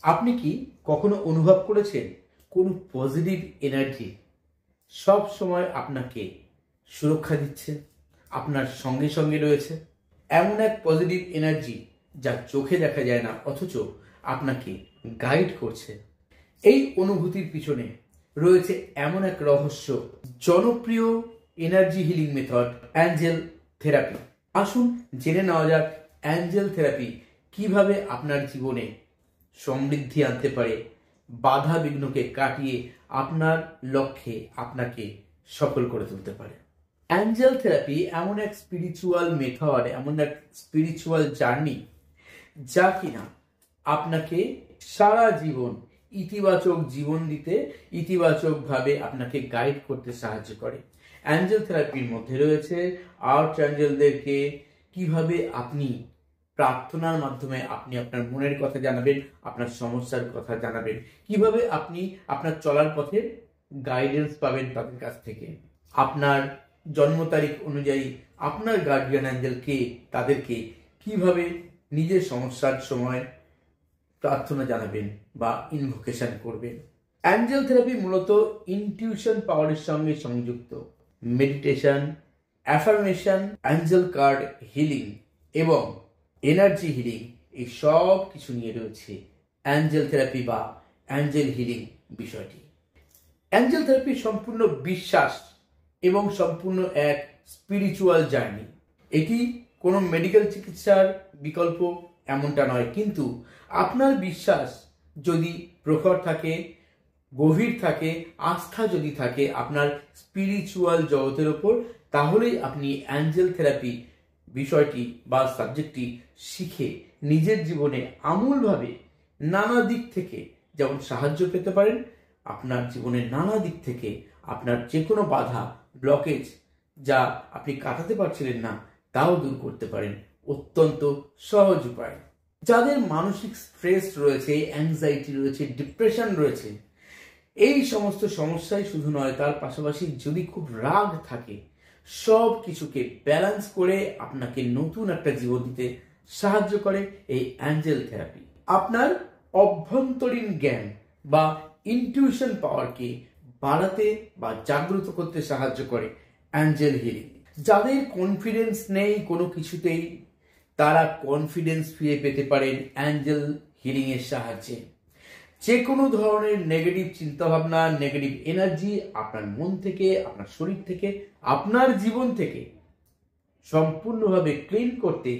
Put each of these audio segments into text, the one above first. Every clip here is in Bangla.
আপনি কি কখনো অনুভব করেছেন কোনো পজিটিভ এনার্জি সব সময় আপনাকে সুরক্ষা দিচ্ছে, আপনার সঙ্গে সঙ্গে রয়েছে? এমন এক পজিটিভ এনার্জি যা চোখে দেখা যায় না অথচ আপনাকে গাইড করছে। এই অনুভূতির পিছনে রয়েছে এমন এক রহস্য, জনপ্রিয় energy healing method Angel therapy. আসুন জেনে নেওয়া যাক অ্যাঞ্জেল থেরাপি কিভাবে আপনার জীবনে সমৃদ্ধি আনতে পারে, বাধা বিঘ্নকে কাটিয়ে আপনার লক্ষ্যে আপনাকে সফল করে তুলতে পারে। অ্যাঞ্জেল থেরাপি এমন এক স্পিরিচুয়াল মেথড, এমন এক স্পিরিচুয়াল জার্নি যা কিনা আপনাকে সারা জীবন ইতিবাচক জীবন দিতে, ইতিবাচকভাবে আপনাকে গাইড করতে সাহায্য করে। অ্যাঞ্জেল থেরাপির মধ্যে রয়েছে আর্চ অ্যাঞ্জেলদেরকে কিভাবে আপনি প্রার্থনার মাধ্যমে আপনি আপনার মনের কথা জানাবেন, আপনার সমস্যার কথা জানাবেন, কিভাবে আপনি আপনার চলার পথে গাইডেন্স পাবেন তাদের কাছ থেকে, আপনার জন্ম তারিখ অনুযায়ী আপনার গার্ডিয়ান অ্যাঞ্জেলকে তাদেরকে কিভাবে নিজের সমস্যার সময় প্রার্থনা জানাবেন বা ইনভোকেশন করবেন। অ্যাঞ্জেল থেরাপি মূলত ইনটিউশন পাওয়ারের সঙ্গে সংযুক্ত। Meditation, affirmation, Angel card healing এবং এনার্জি হিলিং, এই সব কিছু নিয়ে রয়েছে অ্যাঞ্জেল থেরাপি বা অ্যাঞ্জেল হিলিং বিষয়টি। অ্যাঞ্জেল থেরাপি সম্পূর্ণ বিশ্বাস এবং সম্পূর্ণ এক স্পিরিচুয়াল জার্নি। এটি কোনো মেডিকেল চিকিৎসার বিকল্প এমনটা নয়, কিন্তু আপনার বিশ্বাস যদি প্রখর থাকে, গভীর থাকে, আস্থা যদি থাকে আপনার স্পিরিচুয়াল জগতের ওপর, তাহলেই আপনি অ্যাঞ্জেল থেরাপি বিষয়টি বা সাবজেক্টটি শিখে নিজের জীবনে আমূলভাবে নানা দিক থেকে যেমন সাহায্য পেতে পারেন, আপনার জীবনের নানা দিক থেকে আপনার যে কোনো বাধা, ব্লকেজ যা আপনি কাটাতে পারছিলেন না তাও দূর করতে পারেন অত্যন্ত সহজ উপায়। যাদের মানসিক স্ট্রেস রয়েছে, অ্যাংজাইটি রয়েছে, ডিপ্রেশন রয়েছে, এই সমস্ত সমস্যাই শুধু নয়, তার পাশাপাশি যদি খুব রাগ থাকে, সব কিছুকে ব্যালেন্স করে আপনাকে নতুন একটা জীবন দিতে সাহায্য করে এই অ্যাঞ্জেল থেরাপি। আপনার অভ্যন্তরীণ জ্ঞান বা ইনটিউশন পাওয়ারকে বাড়াতে বা জাগ্রত করতে সাহায্য করে অ্যাঞ্জেল হিলিং। যাদের কনফিডেন্স নেই কোনো কিছুতেই, তারা কনফিডেন্স ফিরে পেতে পারেন অ্যাঞ্জেল হিলিং এর সাহায্যে। যে কোনো ধরনের নেগেটিভ চিন্তাভাবনা, নেগেটিভ এনার্জি আপনার মন থেকে, আপনার শরীর থেকে, আপনার জীবন থেকে সম্পূর্ণভাবে ক্লিন করতে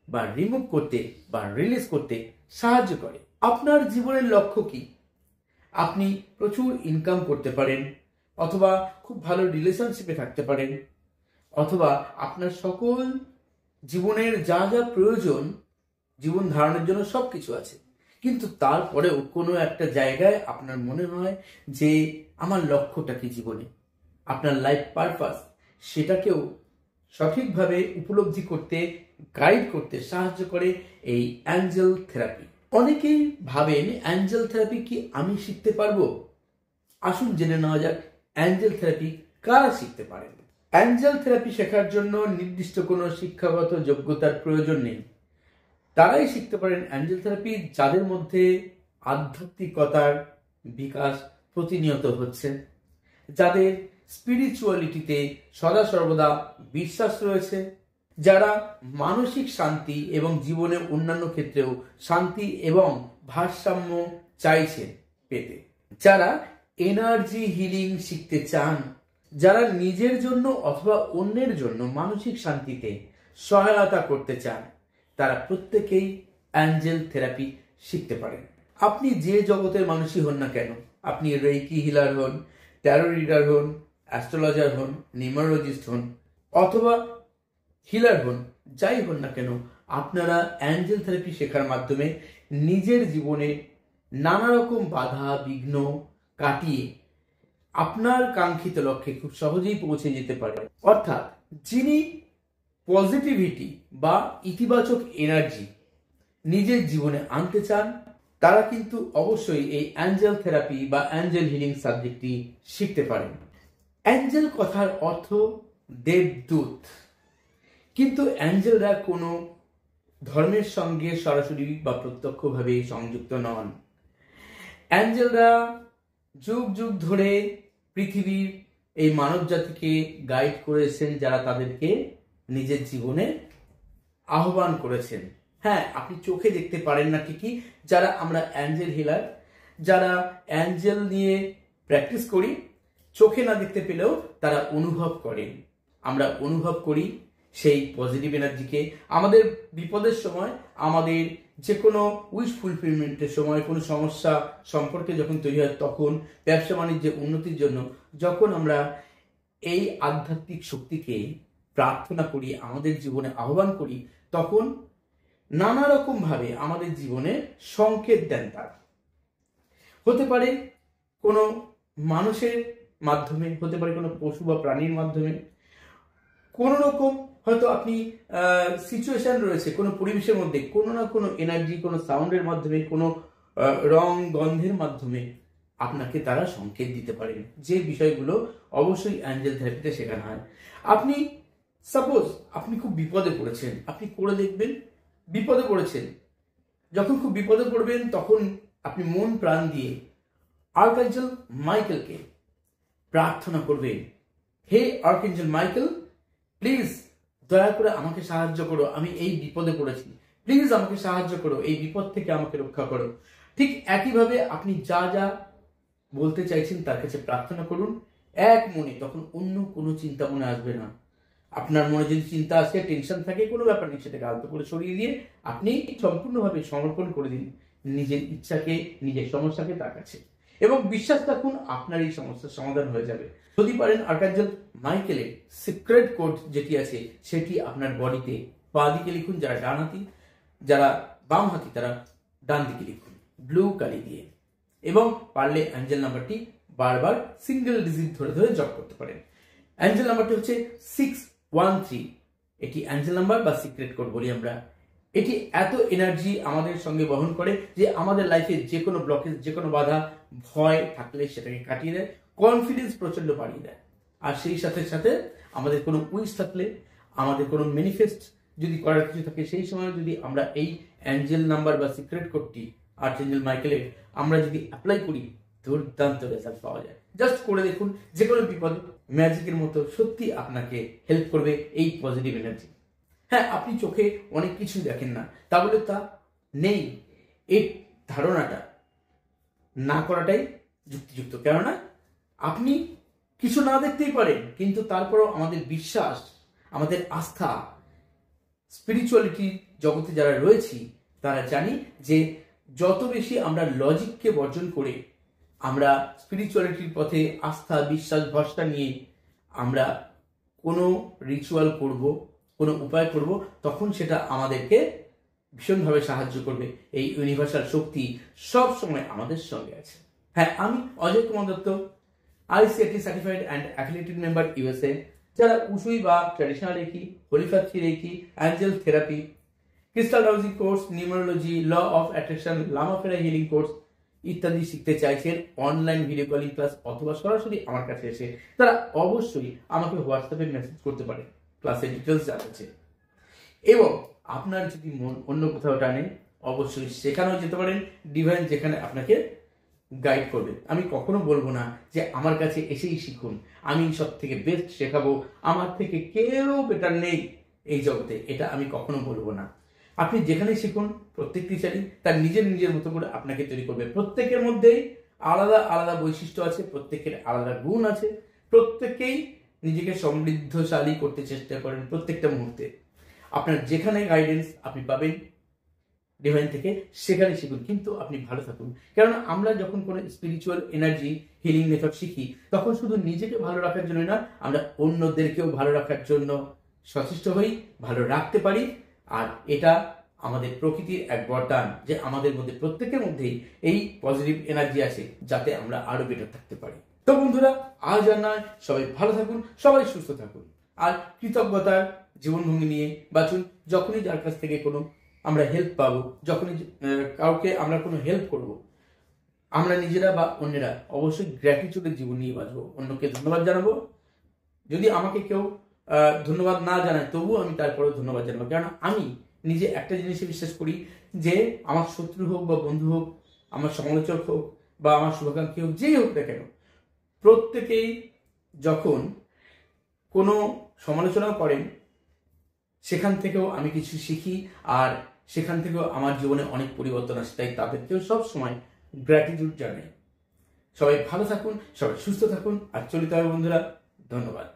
বা রিমুভ করতে বা রিলিজ করতে সাহায্য করে। আপনার জীবনের লক্ষ্য কি? আপনি প্রচুর ইনকাম করতে পারেন, অথবা খুব ভালো রিলেশনশিপে থাকতে পারেন, অথবা আপনার সকল জীবনের যা যা প্রয়োজন জীবন ধারণের জন্য সব কিছু আছে, কিন্তু তারপরেও কোনো একটা জায়গায় আপনার মনে হয় যে আমার লক্ষ্যটা কি জীবনে, আপনার লাইফ পারপাস, সেটাকেও সঠিকভাবে উপলব্ধি করতে, গাইড করতে সাহায্য করে এই অ্যাঞ্জেল থেরাপি। অনেকেই ভাবেন অ্যাঞ্জেল থেরাপি কি আমি শিখতে পারবো? আসুন জেনে নেওয়া যাক অ্যাঞ্জেল থেরাপি কারা শিখতে পারেন। অ্যাঞ্জেল থেরাপি শেখার জন্য নির্দিষ্ট কোনো শিক্ষাগত যোগ্যতার প্রয়োজন নেই। তারাই শিখতে পারেন অ্যাঞ্জেল থেরাপি যাদের মধ্যে আধ্যাত্মিকতার বিকাশ প্রতিনিয়ত হচ্ছে, যাদের স্পিরিচুয়ালিটিতে সদা সর্বদা বিশ্বাস রয়েছে, যারা মানসিক শান্তি এবং জীবনের অন্যান্য ক্ষেত্রেও শান্তি এবং ভারসাম্য চাইছে পেতে, যারা এনার্জি হিলিং শিখতে চান, যারা নিজের জন্য অথবা অন্যের জন্য মানসিক শান্তিতে সহায়তা করতে চান, তারা প্রত্যেকেই অ্যাঞ্জেল থেরাপি শিখতে পারেন। আপনি যে জগতের মানুষই হন না কেন, আপনি রেইকি হিলার হন, ট্যারো রিডার হন, অ্যাস্ট্রোলজার হন, নিউমারোলজিস্ট হন, অথবা হিলার হন, যাই হন না কেন, আপনারা অ্যাঞ্জেল থেরাপি শেখার মাধ্যমে নিজের জীবনে নানা রকম বাধা বিঘ্ন কাটিয়ে আপনার কাঙ্ক্ষিত লক্ষ্যে খুব সহজেই পৌঁছে যেতে পারেন। অর্থাৎ যিনি পজিটিভিটি বা ইতিবাচক এনার্জি নিজের জীবনে আনতে চান, তারা কিন্তু অবশ্যই এই অ্যাঞ্জেল থেরাপি বা অ্যাঞ্জেল হিলিং সাবজেক্টটি শিখতে পারেন। অ্যাঞ্জেল কথার অর্থ দেবদূত, কিন্তু অ্যাঞ্জেলরা কোনো ধর্মের সঙ্গে সরাসরি বা প্রত্যক্ষভাবে সংযুক্ত নন। অ্যাঞ্জেলরা যুগ যুগ ধরে পৃথিবীর এই মানব জাতিকে গাইড করেছেন, যারা তাদেরকে নিজের জীবনে আহ্বান করেছেন। হ্যাঁ, আপনি চোখে দেখতে পারেন না ঠিকই, যারা আমরা অ্যাঞ্জেল হিলার, যারা অ্যাঞ্জেল নিয়ে প্র্যাকটিস করি, চোখে না দেখতে পেলেও তারা অনুভব করেন। আমরা অনুভব করি সেই পজিটিভ এনার্জিকে। আমাদের বিপদের সময়, আমাদের যে কোনো উইশ ফুলফিলমেন্টের সময়, কোনো সমস্যা সম্পর্কে যখন তৈরি হয়, তখন ব্যবসা বাণিজ্যের উন্নতির জন্য যখন আমরা এই আধ্যাত্মিক শক্তিকে প্রার্থনা করি, আমাদের জীবনে আহ্বান করি, তখন নানা রকম ভাবে আমাদের জীবনে সংকেত দেন তারা। হতে পারে কোনো মানুষের মাধ্যমে, হতে পারে কোনো পশু বা প্রাণীর মাধ্যমে, কোনো রকম হয়তো আপনি সিচুয়েশন রয়েছে কোনো পরিবেশের মধ্যে, কোনো না কোনো এনার্জি, কোনো সাউন্ডের মাধ্যমে, কোনো রং গন্ধের মাধ্যমে আপনাকে তারা সংকেত দিতে পারেন, যে বিষয়গুলো অবশ্যই অ্যাঞ্জেল থেরাপিতে শেখানো হয়। আপনি সাপোজ আপনি খুব বিপদে পড়েছেন, আপনি করে দেখবেন বিপদে পড়েছেন। যখন খুব বিপদে পড়বেন তখন আপনি মন প্রাণ দিয়ে আর্কএঞ্জেল মাইকেলকে প্রার্থনা করবেন, হে আর্কএঞ্জেল মাইকেল, প্লিজ দয়া করে আমাকে সাহায্য করো, আমি এই বিপদে পড়েছি, প্লিজ আমাকে সাহায্য করো, এই বিপদ থেকে আমাকে রক্ষা করো। ঠিক একইভাবে আপনি যা যা বলতে চাইছেন তার কাছে প্রার্থনা করুন এক মনে, তখন অন্য কোনো চিন্তা মনে আসবে না। আপনার মনে যদি চিন্তা আসে, টেনশন থাকে, কোনো ব্যাপার নেই, সেটাকে আলতো করে সরিয়ে দিয়ে আপনি সম্পূর্ণভাবে সমর্পণ করে দিন নিজের ইচ্ছাকে, নিজের সমস্যাকে তার কাছে, এবং বিশ্বাস রাখুন আপনার এই সমস্যার সমাধান হয়ে যাবে। যদি পারেন আর্কএঞ্জেল মাইকেলের সিক্রেট কোড যেটি আছে সেটি আপনার বডিতে পা দিকে লিখুন, যারা ডান হাতি, যারা বাম হাতি তারা ডান দিকে লিখুন ব্লু কালি দিয়ে, এবং পারলে অ্যাঞ্জেল নাম্বারটি বারবার সিঙ্গেল ডিজিট ধরে ধরে জপ করতে পারেন। অ্যাঞ্জেল নাম্বারটি হচ্ছে 613। এটি অ্যাঞ্জেল নাম্বার বা সিক্রেট কোড বলি আমরা। এটি এত এনার্জি আমাদের সঙ্গে বহন করে যে আমাদের লাইফে যে কোনো ব্লকেজ, যে কোনো বাধা, ভয় থাকলে সেটাকে কাটিয়ে দেয়, কনফিডেন্স প্রচন্ড বাড়িয়ে দেয়। আর সেই সাথে সাথে আমাদের কোনো উইশ থাকলে, আমাদের কোনো ম্যানিফেস্ট যদি করার কিছু থাকে, সেই সময় যদি আমরা এই অ্যাঞ্জেল নাম্বার বা সিক্রেট কোডটি আর্কএঞ্জেল মাইকেলের আমরা যদি অ্যাপ্লাই করি, দুর্দান্ত রেজাল্ট পাওয়া যায়। জাস্ট করে দেখুন, যে কোনো বিপদ ম্যাজিকের মতো সত্যি আপনাকে হেল্প করবে এই পজিটিভ এনার্জি। হ্যাঁ, আপনি চোখে অনেক কিছু দেখেন না, তা বলে তা নেই, এই ধারণাটা না করাটাই যুক্তিযুক্ত। কেননা আপনি কিছু না দেখতেই পারেন, কিন্তু তারপরেও আমাদের বিশ্বাস, আমাদের আস্থা, স্পিরিচুয়ালিটি জগতে যারা রয়েছি তারা জানি যে যত বেশি আমরা লজিককে বর্জন করে আমরা স্পিরিচুয়ালিটির পথে আস্থা, বিশ্বাস, ভরসা নিয়ে আমরা কোনো রিচুয়াল করব, কোনো উপায় করব, তখন সেটা আমাদেরকে ভীষণভাবে সাহায্য করবে। এই ইউনিভার্সাল শক্তি সব সময় আমাদের সঙ্গে আছে। হ্যাঁ, আমি Ajay Kumar Dutta, ICIT certified and affiliated member USA। যারা উসুই বা ট্র্যাডিশনাল রেকি, হোলিফ্যাক্টরি reiki, angel therapy, crystal dowsing course, numerology, law of attraction, লামাফেরা হিলিং কোর্স ইত্যাদি শিখতে চাইছেন অনলাইন ভিডিও কলিং ক্লাস অথবা সরাসরি আমার কাছে এসে, তারা অবশ্যই আমাকে হোয়াটসঅ্যাপে মেসেজ করতে পারে ক্লাসের ডিটেলস জানাচ্ছে। এবং আপনার যদি মন অন্য কোথাও টানে, অবশ্যই সেখানেও যেতে পারেন। ডিভাইন যেখানে আপনাকে গাইড করবে। আমি কখনো বলবো না যে আমার কাছে এসেই শিখুন, আমি সব থেকে বেস্ট শেখাবো, আমার থেকে কেউ বেটার নেই এই জগতে, এটা আমি কখনো বলবো না। আপনি যেখানে শিখুন, প্রত্যেক টিচারই তার নিজের নিজের মতো করে আপনাকে তৈরি করবে। প্রত্যেকের মধ্যেই আলাদা আলাদা বৈশিষ্ট্য আছে, প্রত্যেকের আলাদা গুণ আছে, প্রত্যেকেই নিজেকে সমৃদ্ধশালী করতে চেষ্টা করেন প্রত্যেকটা মুহূর্তে। আপনার যেখানে গাইডেন্স আপনি পাবেন ডিভাইন থেকে, সেখানে শিখুন, কিন্তু আপনি ভালো থাকুন। কারণ আমরা যখন কোনো স্পিরিচুয়াল এনার্জি হিলিং মেথড শিখি, তখন শুধু নিজেকে ভালো রাখার জন্য না, আমরা অন্যদেরকেও ভালো রাখার জন্য সচেষ্ট হই, ভালো রাখতে পারি। আর এটা আমাদের প্রকৃতির এক বরদান যে আমাদের মধ্যে প্রত্যেকের মধ্যেই এই পজিটিভ এনার্জি আছে, যাতে আমরা আরো বেটার থাকতে পারি। তো বন্ধুরা, আজ আর নয়, সবাই ভালো থাকুন, সবাই সুস্থ থাকুন, আর কৃতজ্ঞতার জীবনভঙ্গি নিয়ে বাঁচুন। যখনই যার কাছ থেকে কোনো আমরা হেল্প পাবো, যখনই কাউকে আমরা কোনো হেল্প করব, আমরা নিজেরা বা অন্যেরা অবশ্যই গ্র্যাটিটিউডের জীবন নিয়ে বাঁচবো। অন্যকে ধন্যবাদ জানাবো। যদি আমাকে কেউ ধন্যবাদ না জানায়, তবুও আমি তারপরেও ধন্যবাদ জানাবো। কারণ আমি নিজে একটা জিনিসে বিশ্বাস করি যে আমার শত্রু হোক বা বন্ধু হোক, আমার সমালোচক হোক বা আমার শুভাকাঙ্ক্ষী হোক, যেই হোক না কেন, প্রত্যেকেই যখন কোনো সমালোচনা করেন সেখান থেকেও আমি কিছু শিখি, আর সেখান থেকেও আমার জীবনে অনেক পরিবর্তন আসে। তাই তাদেরকেও সব সময় গ্র্যাটিটিউড জানাই। সবাই ভালো থাকুন, সবাই সুস্থ থাকুন, আর চলিত হবে বন্ধুরা। ধন্যবাদ।